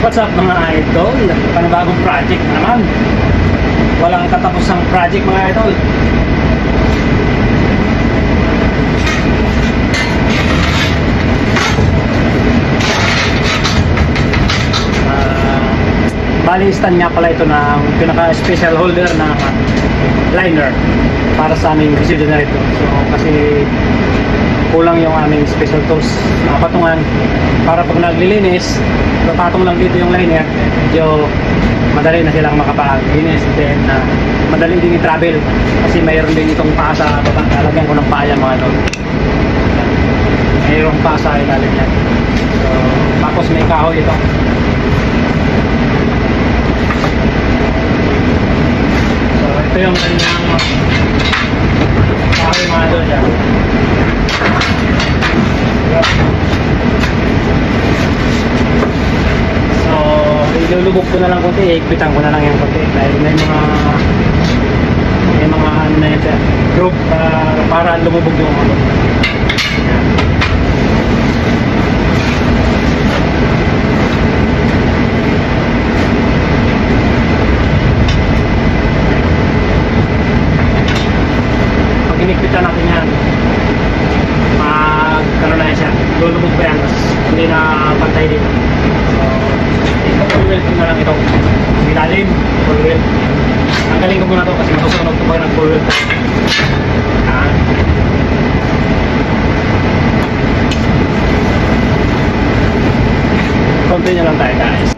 What's up mga idol? Panibagong project na naman. Walang katapusang project mga idol. Bali stand nga pala ito ng pinaka-special holder na liner para sa aming video generator. So kasi kulang yung aming special tools na patungan para pag naglilinis, patong lang dito yung liner, medyo madali na silang makapaglinis. Then madali din i-travel kasi mayroon din itong paa sa baba. Lalagyan ko ng paa yan mga idol. Mayroong paa sa ilalim yan. So tapos may kahoy ito. So ito yung kanyang kahoy mga idol dyan. So ilulubog ko na lang konti, ikpitan ko na lang yung konti dahil may mga ano na yan group para lumubog yung ano. Pag inikpitan natin yan, ano na yan siya, lulubog pa yan, tapos hindi na pantay dito. So full weld ko na lang ito, ilalim, full weld. Tanggalin ko muna ito kasi masusunod ito pag nag full weld. Continue lang tayo guys.